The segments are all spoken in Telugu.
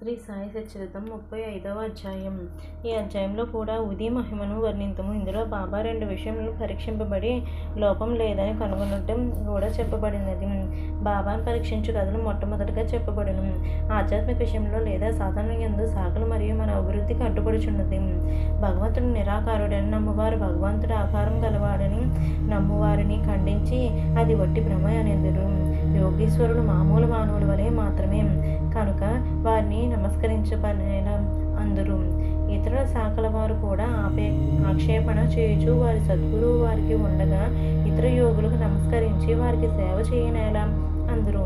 శ్రీ సాయి సచ్చరితం 35వ అధ్యాయం. ఈ అధ్యాయంలో కూడా ఉదయ మహిమను వర్ణింతము. ఇందులో బాబా రెండు విషయములు పరీక్షింపబడి లోపం లేదని కనుగొనటం కూడా చెప్పబడినది. బాబాను పరీక్షించు కథలు మొట్టమొదటిగా చెప్పబడును. ఆధ్యాత్మిక విషయంలో లేదా సాధన యందు సాగులు మరియు మన అభివృద్ధికి అడ్డుపడుచున్నది. భగవంతుడు నిరాకారుడని నమ్మువారు భగవంతుడు ఆకారం గలవాడని నమ్మువారిని ఖండించి అది వట్టి భ్రమ అనేందురు. యోగీశ్వరుడు మామూలు మానవుల వలె మాత్రమే కనుక వారిని నమస్కరించబడేలా అందరూ. ఇతరుల శాఖల వారు కూడా ఆక్షేపణ చేయుచు వారి సద్గురువు వారికి ఉండగా ఇతర యోగులకు నమస్కరించి వారికి సేవ చేయనేలా అందరూ.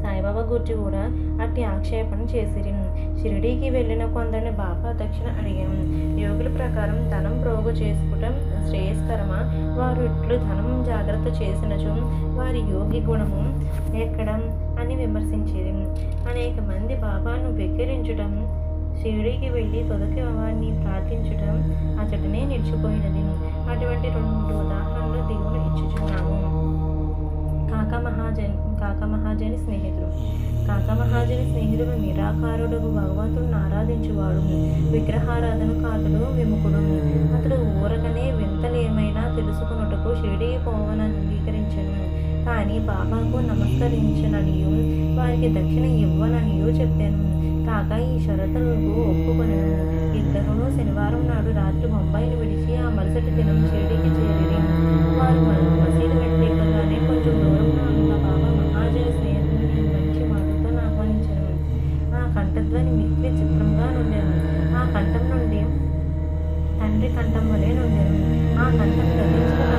సాయిబాబా గురించి కూడా అట్టి ఆక్షేపణ చేసిరి. షిరిడీకి వెళ్ళిన కొందరిని బాబా దక్షిణ అడిగాను. యోగుల ప్రకారం ధనం ప్రోగు చేసుకోవటం శ్రేయస్కరమా? వారు ఇట్లు ధనం జాగ్రత్త చేసినచో వారి యోగి గుణము ఎక్కడ అని విమర్శించేది. అనేక మంది బాబాను వెక్కిరించటం, షిరిడీకి వెళ్ళి తొదకి వారిని ప్రార్థించటం అతడినే నిలిచిపోయినది. అటువంటి రెండు ఉదాహరణలు దేవుడు ఇచ్చుచున్నాము. కాకమహాజని స్నేహితుడు. కాకమహాజని స్నేహితుడు నిరాకారుడు భగవంతుడిని ఆరాధించువాడు. విగ్రహారాధన కాతుడు విముఖుడు. అతడు ఊరకనే వింతలేమైనా తెలుసుకున్నట్టుకు షిరిడీ పోవనని అంగీకరించను. కానీ బాబాకు నమస్కరించననియు వారికి దక్షిణ ఇవ్వననియు చెప్పాను. కాక ఈ షరతులకు ఒప్పుకొనను. ఇద్దరును శనివారం నాడు రాత్రి బొంబాయిని విడిచి ఆ మరుసటి దినం షిరిడీకి చేరిరి. వారు మసీదు మెట్లెక్కగానే కొంచెం దూరంలో ఉన్న బాబా మహాజని స్నేహితుడిని మంచి మాటతో ఆహ్వానించాను. ఆ కంఠధ్వని మిక్కిలి చిత్రంగా నుండెను. ఆ కంఠం నుండి తండ్రి కంఠం వలె నుండెను. ఆ కంఠం గతించిన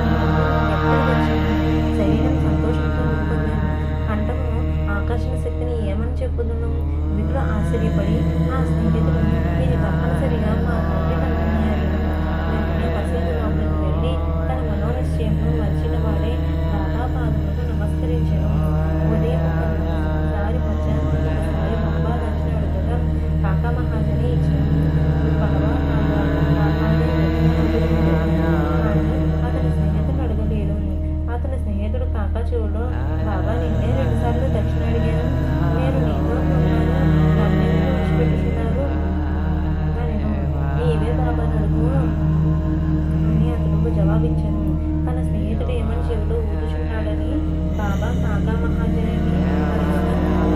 ఎక్కడి వచ్చింది? శరీరం సంతోషంతో నింపొందెను. కంఠము ఆకర్షణ శక్తిని ఏమని చెప్పుదును? మిగులు ఆశ్చర్యపడి ఆ స్నేహితుడు ఇది తప్పనిసరిగా మా తండ్రి కంటున్నారు. వెంటనే మసీదు లోపలికి వెళ్ళి తన మనోనిశ్చయమును మరిచిన వాడే బాబా పాదములకు నమస్కరించను. ఉదయం ఒకసారి వచ్చాను, ఒకసారి బాబా దర్శనం అడుగుగా కాకా మహాజని ఇచ్చాను. బాబా అతని స్నేహితుడు అడగలేదు. అతని స్నేహితుడు కాకా చూడు, బాబా నిన్నే 2 సార్లు దక్షిణ అడిగాను. నేను నీతో నన్ను విడిచిపెట్టుతున్నారు నేను నీవే బాబా నడుగు అని అతను జవాబిచ్చాను. తన స్నేహితుడు ఏమని చెవిలో ఊదుచున్నాడని బాబా కాకా మహాజని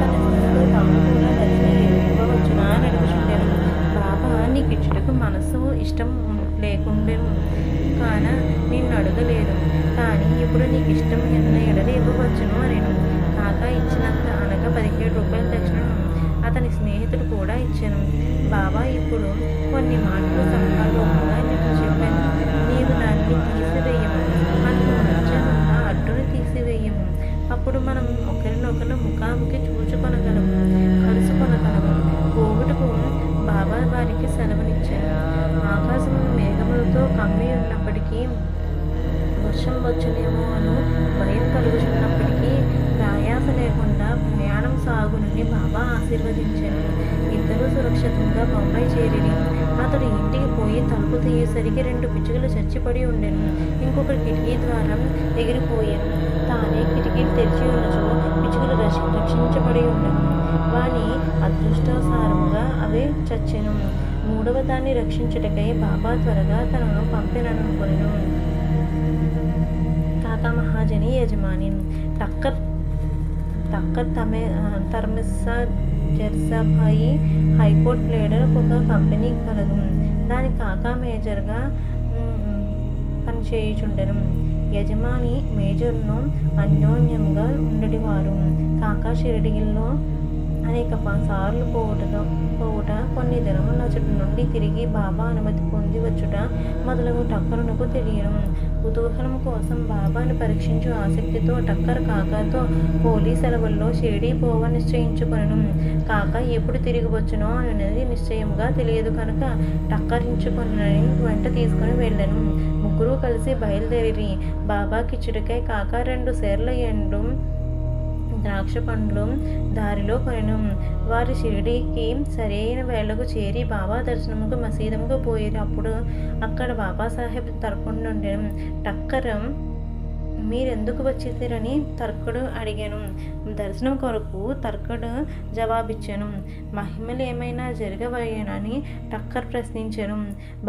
తన స్నేహితుడు తాము కూడా దక్షిణ ఇవ్వవచ్చునా అని అడుగుచుండాను. బాబా నీకు ఇచ్చుటకు మనసు ఇష్టం లేకుండేను కాన నిన్ను అడగలేదు. కానీ ఇప్పుడు నీకు ఇష్టం ఎన్న ఎడలు ఇవ్వవచ్చును అనేను. కాకా ఇచ్చినంత అనగా 17 రూపాయల దక్షిణను అతని స్నేహితుడు కూడా ఇచ్చాను. బాబా ఇప్పుడు కొన్ని మాటలు సంకల్పంగా నీకు చెప్పాను. నీవు దాన్ని తీసివేయము. మనకు మధ్యనున్న అడ్డును తీసివేయము. అప్పుడు మనం ఒకరినొకరు ముఖాముఖి చూచుకొనగలము, కలుసుకొనగలము. పోగుటకు బాబా వారికి సెలవునిచ్చారు. ఆకాశం మేఘములతో కమ్మి ఉన్నప్పటికీ వర్షం వచ్చునేమో అను భయం కలుగుచున్నప్పటికీ ప్రయాస లేకుండా ప్రయాణం సాగునని బాబా ఆశీర్వదించారు. ఇద్దరూ సురక్షితంగా బొంబాయి చేరిరి. అతడు ఇంటికి పోయి తలుపు తీయేసరికి 2 పిచ్చుకలు చచ్చిపడి ఉండెను. ఇంకొక కిటికీ ద్వారా ఎగిరిపోయాను. తానే కిటికీ తెరిచి ఉన్నచో పిచ్చుకలు రక్షించబడి ఉండను. వాని అదృష్టాసారముగా అవే చచ్చెను. 3వ దాన్ని రక్షించుటకై బాబా త్వరగా తనను పంపిననుకొనెను. కాకా మహాజని యజమాని. టక్కర్ తర్మిస్సా జెర్సాభాయి హైకోర్టు లీడర్ ఒక కంపెనీ కలదు. దాని కాకా మేజర్గా పనిచేయుచుండెను. యజమాని మేజర్ను అన్యోన్యంగా ఉండేవారు. కాకా షిరిడీలో అనేక సార్లు పోవుట, కొన్ని దినముల నుండి తిరిగి బాబా అనుమతి పొంది వచ్చుట మొదలగు టక్కరునకు తెలియను. కుతూహలం కోసం బాబాను పరీక్షించు ఆసక్తితో టక్కర్ కాకాతో హోలీ సెలవుల్లో షిరిడీ పోవ నిశ్చయించుకొనెను. కాకా ఎప్పుడు తిరిగి వచ్చునో అనేది నిశ్చయముగా తెలియదు కనుక టక్కరించుకొనని వెంట తీసుకుని వెళ్ళాను. ముగ్గురు కలిసి బయలుదేరి బాబాకిచ్చుడికై కాకా 2 సేర్ల ఎండు ద్రాక్ష పండ్లు దారిలో కొనెను. వారి షిరిడీకి సరైన వేళకు చేరి బాబా దర్శనముకు మసీదుకు పోయి అప్పుడు అక్కడ బాబాసాహెబ్ తరపున నుండి టక్కర్ మీరెందుకు వచ్చిరని తర్కుడు అడిగాను. దర్శనం కొరకు తర్కుడు జవాబిచ్చాను. మహిమలు ఏమైనా జరగవయ్యనని టక్కర్ ప్రశ్నించాను.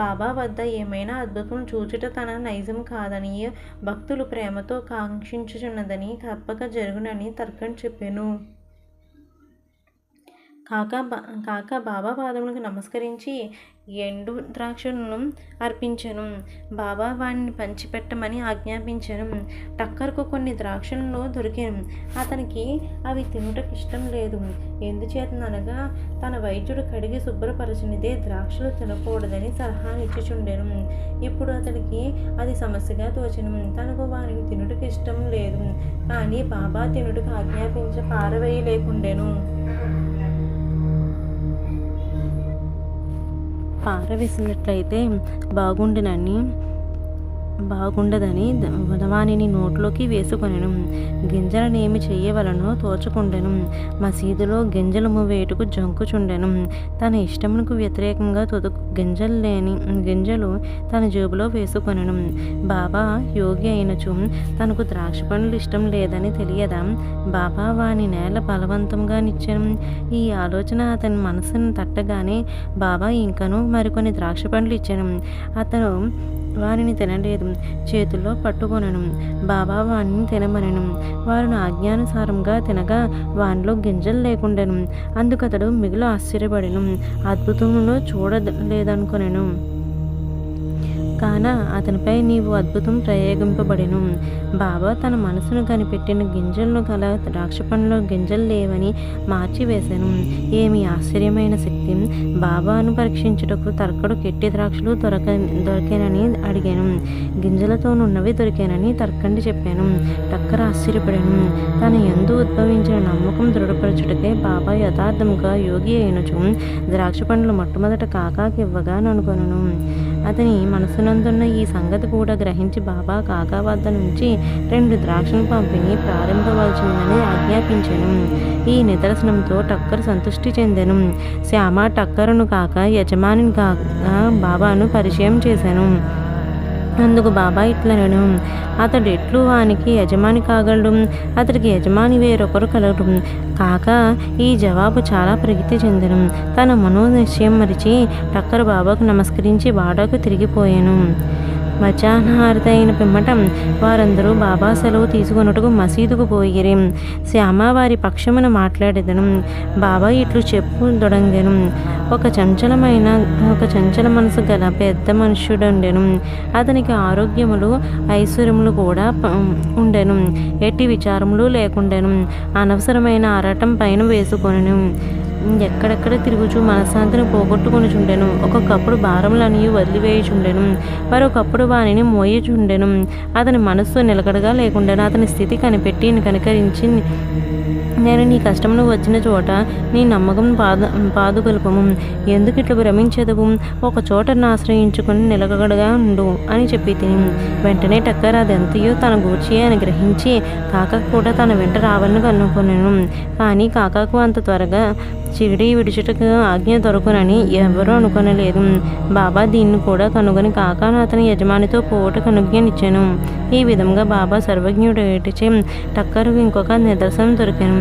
బాబా వద్ద ఏమైనా అద్భుతం చూచుట తన నైజం కాదని, భక్తులు ప్రేమతో కాంక్షించుచున్నదని, తప్పక జరుగునని తర్కన్ చెప్పాను. కాక బాబా పాదములకు నమస్కరించి ఎండు ద్రాక్షలను అర్పించను. బాబా వాడిని పంచిపెట్టమని ఆజ్ఞాపించను. టక్కర్కు కొన్ని ద్రాక్షలను దొరికాను. అతనికి అవి తినుటకు ఇష్టం లేదు. ఎందుచేతనగా తన వైద్యుడు కడిగి శుభ్రపరచనిదే ద్రాక్షలు తినకూడదని సలహా ఇచ్చుచుండెను. ఇప్పుడు అతనికి అది సమస్యగా తోచెను. తనకు వారిని తినుటకు ఇష్టం లేదు, కానీ బాబా తినుటకు ఆజ్ఞాపించ పారవేయలేకుండెను. పారవేసినట్లయితే బాగుండదని వానిని నోట్లోకి వేసుకొనెను. గింజలనేమి చెయ్యవలనో తోచకుండెను. మసీదులో గింజలు వేటుకు జంకుచుండెను. తన ఇష్టమునకు వ్యతిరేకంగా గింజలు తన జేబులో వేసుకొనెను. బాబా యోగి అయినచు తనకు ద్రాక్ష పండ్లు ఇష్టం లేదని తెలియదా? బాబా వాని నేల బలవంతంగా నిచ్చెను. ఈ ఆలోచన అతని మనసును తట్టగానే బాబా ఇంకను మరికొన్ని ద్రాక్ష పండ్లు ఇచ్చెను. అతను వారిని తినలేదు, చేతుల్లో పట్టుకొనెను. బాబా వారిని తినమనెను. వారు ఆజ్ఞానుసారంగా తినగా వానిలో గింజలు లేకుండెను. అందుకతడు మిగులు ఆశ్చర్యపడెను. అద్భుతములు చూడలేదనుకొనెను. కాన అతనిపై నీవు అద్భుతం ప్రయోగింపబడెను. బాబా తన మనసును కనిపెట్టిన గింజలను గల ద్రాక్ష పండ్లో గింజలు లేవని మార్చివేశాను. ఏమి ఆశ్చర్యమైన శక్తి! బాబాను పరీక్షించుటకు తర్కడు కెట్టి ద్రాక్షలు దొరికేనని అడిగాను. గింజలతోనున్నవి దొరికేనని తర్కండి చెప్పాను. టక్కర్ ఆశ్చర్యపడాను. తన యందు ఉద్భవించిన నమ్మకం దృఢపరచుటకే బాబా యథార్థముగా యోగి అయినచు ద్రాక్ష పండ్లు మొట్టమొదట కాకాకి ఇవ్వగా అనుకొనెను. అతని మనసునందున్న ఈ సంగతి కూడా గ్రహించి బాబా కాకా వద్ద నుంచి 2 ద్రాక్షను పంపిణీ ప్రారంభించవలసిందని ఆజ్ఞాపించెను. ఈ నిదర్శనంతో టక్కర్ సంతృష్టి చెందెను. శ్యామ టక్కరును కాక యజమానిని కాక బాబాను పరిచయం చేశాను. అందుకు బాబా ఇట్లనెను, అతడు ఎట్లు వానికి యజమాని కాగలడు? అతడికి యజమాని వేరొకరు కలరు. కాక ఈ జవాబు చాలా ప్రగతి చెందెను. తన మనోనిశ్చయం మరిచి టక్కర్ బాబాకు నమస్కరించి వాడాకు తిరిగిపోయాను. మధ్యాహ్నారతి అయిన పిమ్మట వారందరూ బాబా సెలవు తీసుకొనుటకు మసీదుకు పోయిరి. శ్యామ వారి పక్షమున మాట్లాడెదను. బాబా ఇట్లు చెప్పు దొడంగెను. ఒక చంచల మనసు గల పెద్ద మనుష్యుడుండెను. అతనికి ఆరోగ్యములు ఐశ్వర్యములు కూడా ఉండెను. ఎట్టి విచారములు లేకుండెను. అనవసరమైన ఆరాటం పైన వేసుకొనెను. ఎక్కడెక్కడ తిరుగుచు మనశ్శాంతిని పోగొట్టుకొనుచుండెను. ఒక్కొక్కప్పుడు భారములన్నీ వదిలివేయుచుండెను, మరొకప్పుడు వానిని మోయుచుండెను. అతని మనస్సు నిలకడగా లేకుండెను. అతని స్థితి కనిపెట్టి కనికరించి, నేను నీ కష్టమును వచ్చిన చోట నీ నమ్మకం పాదుగలుపము. ఎందుకు ఇట్లు భ్రమించదవు? ఒక చోటను ఆశ్రయించుకుని నిలకడగా ఉండు అని చెప్పి తిని. వెంటనే టక్కర్ అదెంతయో తన గూర్చి అని గ్రహించి కాకా కూడా తన వెంట రావాలని అనుకున్నాను. కానీ కాకాకు అంత త్వరగా చిరిడి విడిచుటకు ఆజ్ఞ దొరకనని ఎవరూ అనుకొనలేదు. బాబా దీన్ని కూడా కనుగొని కాకాను అతని యజమానితో పోవుటకు అనుజ్ఞనిచ్చాను. ఈ విధంగా బాబా సర్వజ్ఞుడేటిచే టక్కరుకు ఇంకొక నిదర్శనం దొరికాను.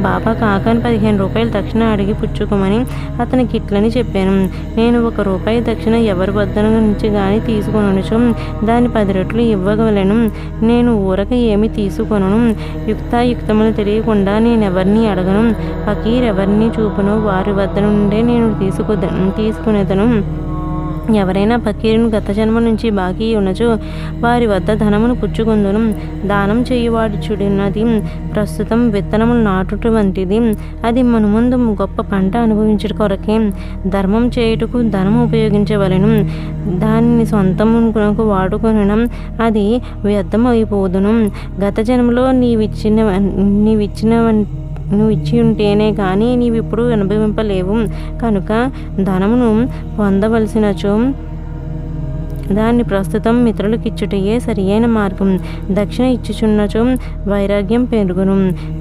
బాబా కాకాను 15 రూపాయలు దక్షిణ అడిగి పుచ్చుకోమని అతనికి ఇట్లని చెప్పాను. నేను 1 రూపాయి దక్షిణ ఎవరి వద్ద నుంచి గాని తీసుకొనొచ్చు దాన్ని 10 రెట్లు ఇవ్వగలను. నేను ఊరక ఏమి తీసుకొనను. యుక్తాయుక్తములు తెలియకుండా నేనెవరిని అడగను. ఫకీర్ ఎవరిని చూపునో వారి వద్ద నుండే నేను తీసుకునేదను. ఎవరైనా ఫకీరును గత జన్మ నుంచి బాకీ ఉన్నచో వారి వద్ద ధనమును పుచ్చుకొందును. దానం చేయువాడుచున్నది ప్రస్తుతం విత్తనములు నాటుట వంటిది. అది మన ముందు గొప్ప పంట అనుభవించుట కొరకే. ధర్మం చేయుటకు ధనము ఉపయోగించవలెను. దానిని సొంతమునకు వాడుకొనడం అది వ్యర్థమైపోదును. గత జన్మలో నువ్వు ఇచ్చి ఉంటేనే కానీ నీవిప్పుడు అనుభవింపలేవు. కనుక ధనమును పొందవలసినచో దాన్ని ప్రస్తుతం మిత్రులకిచ్చుటయే సరియైన మార్గం. దక్షిణ ఇచ్చుచున్నచో వైరాగ్యం పెరుగును.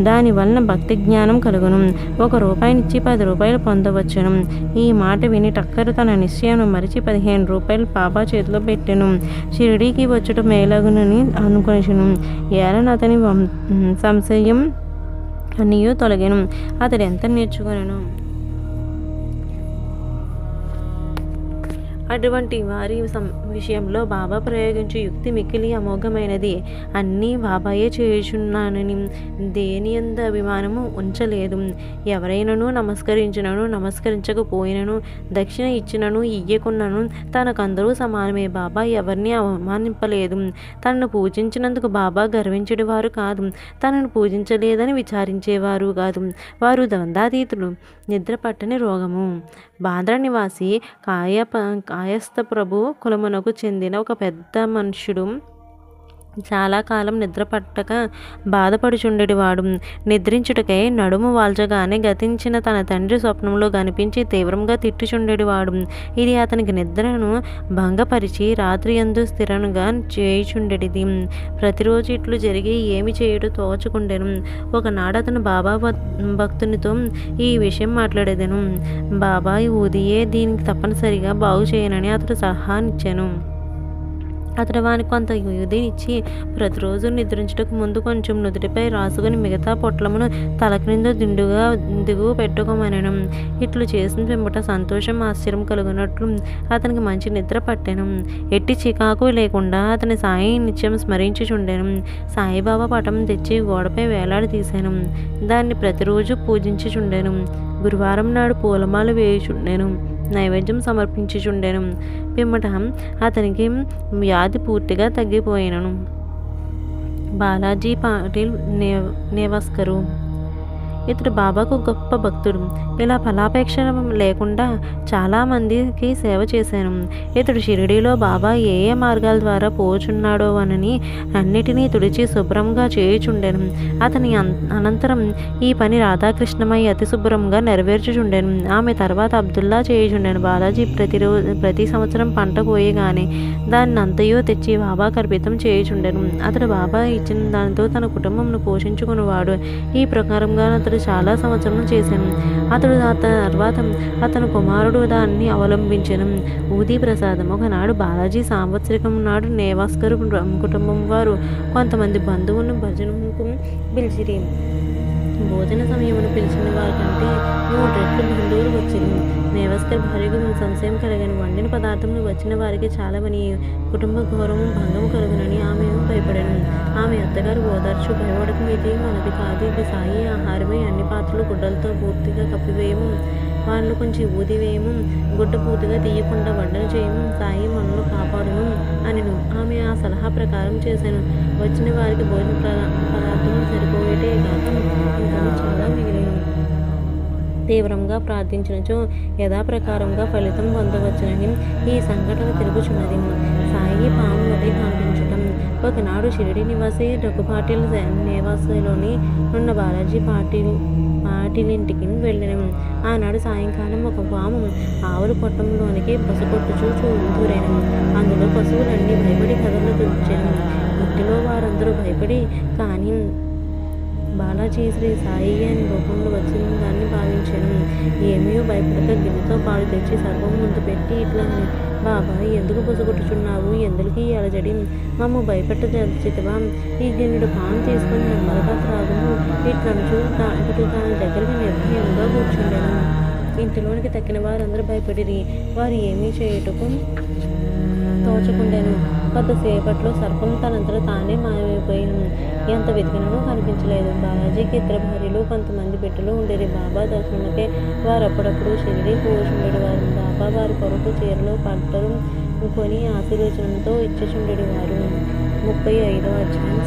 దాని వలన భక్తి జ్ఞానం కలుగును. 1 రూపాయినిచ్చి 10 రూపాయలు పొందవచ్చును. ఈ మాట విని టక్కరు తన నిశ్చయం మరిచి 15 రూపాయలు బాబా చేతిలో పెట్టెను. షిరిడీకి వచ్చుట మేలగునని అనుకొనిచును. ఏలన అతని సంశయం అనియూ తొలగెను. అతడు ఎంత నేర్చుకొనెను. అటువంటి వారి విషయంలో బాబా ప్రయోగించే యుక్తి మిక్కిలి అమోఘమైనది. అన్నీ బాబాయే చేయుచున్నానని దేనియందు అభిమానము ఉంచలేదు. ఎవరైనను నమస్కరించినను నమస్కరించకపోయినను దక్షిణ ఇచ్చినను ఇయ్యకున్నను తనకందరూ సమానమే. బాబా ఎవరిని అవమానింపలేదు. తనను పూజించినందుకు బాబా గర్వించేవారు కాదు. తనను పూజించలేదని విచారించేవారు కాదు. వారు ద్వంద్వాతీతులు. నిద్ర పట్టని రోగము. బాంద్రా నివాసి కాయస్థ ప్రభు కులమునకు చెందిన ఒక పెద్ద మనుష్యుడు చాలా కాలం నిద్ర పట్టక బాధపడుచుండెడివాడు. నిద్రించుటకై నడుము వాల్చగానే గతించిన తన తండ్రి స్వప్నంలో కనిపించి తీవ్రంగా తిట్టుచుండెడివాడు. ఇది అతనికి నిద్రను భంగపరిచి రాత్రియందు స్థిరంగా చేయుచుండెడిది. ప్రతిరోజు ఇట్లు జరిగి ఏమి చేయుటో తోచుకుండెను. ఒకనాడు అతను బాబా భక్తునితో ఈ విషయం మాట్లాడేదెను. బాబా ఊదియే దీనికి తప్పనిసరిగా బాగు చేయనని అతడు సలహానిచ్చాను. అతడు వానికి కొంత యూదినిచ్చి ప్రతిరోజు నిద్రించుటకు ముందు కొంచెం నుదుటిపై రాసుకుని మిగతా పొట్లమును తల క్రింద దిగువ పెట్టుకోమనెను. ఇట్లు చేసిన పిమ్మట సంతోషం ఆశ్చర్యం కలుగునట్లు అతనికి మంచి నిద్ర పట్టెను. ఎట్టి చికాకు లేకుండా అతని సాయి నిత్యం స్మరించుచుండెను. సాయిబాబా పటం తెచ్చి గోడపై వేలాడి తీశాను. దాన్ని ప్రతిరోజు పూజించుచుండెను. గురువారం నాడు పూలమాల వేయుచుండెను. నైవేద్యం సమర్పించుచుండెను. పిమ్మట అతనికి వ్యాధి పూర్తిగా తగ్గిపోయినను. బాలాజీ పాటిల్ నేవాస్కరు. ఇతడు బాబాకు గొప్ప భక్తుడు. ఇలా ఫలాపేక్ష లేకుండా చాలామందికి సేవ చేశాను. ఇతడు షిరిడీలో బాబా ఏ ఏ మార్గాల ద్వారా పోచున్నాడో అని అన్నిటినీ తుడిచి శుభ్రంగా చేయుచుండెను. అతని అనంతరం ఈ పని రాధాకృష్ణమై అతి శుభ్రంగా నెరవేర్చుచుండెను. ఆమె తర్వాత అబ్దుల్లా చేయుచుండెను. బాలాజీ ప్రతి సంవత్సరం పంట కోయగానే దాన్ని అంతయో తెచ్చి బాబా కర్పితం చేయుచుండెను. అతడు బాబా ఇచ్చిన దానితో తన కుటుంబంను పోషించుకునేవాడు. ఈ ప్రకారంగా అతడు చాలా సంవత్సరం చేశాను. అతడు తర్వాత అతని కుమారుడు దాన్ని అవలంబించెను. ఊదీ ప్రసాదం. ఒకనాడు బాలాజీ సంవత్సరికం నాడు నేవాస్కర్ కుటుంబం వారు కొంతమంది బంధువులను భజనకు పిలిచిరి. భోజన సమయమును పిలిచిన వారి కంటే 3 రెట్లు బంధువులు వచ్చింది. నేవాస్కర్ భార్యకు సంశయం కలిగను. వండిన పదార్థములు వచ్చిన వారికి చాలవని కుటుంబ గౌరవం భంగము కలుగునని ఆమె భయపడను. ఆమె అత్తగారు ఓదార్చు భయపడకు, ఇది మనది కాదు, ఇది సాయి ఆహారమే. అన్ని పాత్రలు గుడ్డలతో పూర్తిగా కప్పివేయము, వాళ్ళు కొంచెం ఊదివేయము, గుడ్డ పూర్తిగా తీయకుండా వడ్డన చేయము, సాయి మనను కాపాడును అనెను. ఆమె ఆ సలహా ప్రకారం చేశాను. వచ్చిన వారికి భోజన పదార్థం సరిపోయేటే కాక ఇంకా చాలా మిగిలిన. తీవ్రంగా ప్రార్థించినచో యథాప్రకారంగా ఫలితం పొందవచ్చునని ఈ సంఘటన తెలుపుచున్నది. సాయి పాము వలె కనిపించటం. ఒకనాడు షిరిడి నివాసి రఘుపాటిల్ నివాసంలోని ఉన్న బాలాజీ పాటిలింటికి వెళ్ళినాం. ఆనాడు సాయంకాలం ఒక పాము ఆవుల పొట్టంలోనికి పసుపొట్టుచూ దూరాను. అందులో పశువులన్నీ భయపడి కథలకు వచ్చాను. ఇంటిలో వారందరూ భయపడి కానీ బాలాజీ శ్రీ సాయి అని రూపంలో వచ్చిన దాన్ని భావించాను. ఏమీ భయపడక గిన్నెతో పాలు తెచ్చి సర్వం ముందు పెట్టి ఇట్లా, బాబా ఎందుకు పొసగొట్టుచున్నావు? ఎందుకు ఈ అలజడి? మమ్ము భయపెట్టదచ్చితవా? ఈ గిన్నెడు పాలు తీసుకొని నెమ్మదిగా త్రాగుము. ఇట్లనుచు దాని దగ్గరికి నిర్భయంగా కూర్చుండెను. ఇంటిలోనికి తక్కిన వారందరూ భయపడిరి. వారు ఏమీ చేయుటకు తోచకుండాను. కొద్దిసేపట్లో సర్పం తనంతలో తానే మాయమైపోయాను. ఎంత వెతికినో కనిపించలేదు. బాలాజీకి 2 భార్యలు, కొంతమంది బిడ్డలు ఉండేది. బాబా దర్శనకే వారు అప్పుడప్పుడు షిరిడీ పోచుండేవారు. బాబా వారి కొరకు చీరలు బట్టలు కొని ఆశీర్వచనంతో ఇచ్చుచుండేవారు. 35వ అధ్యాయం.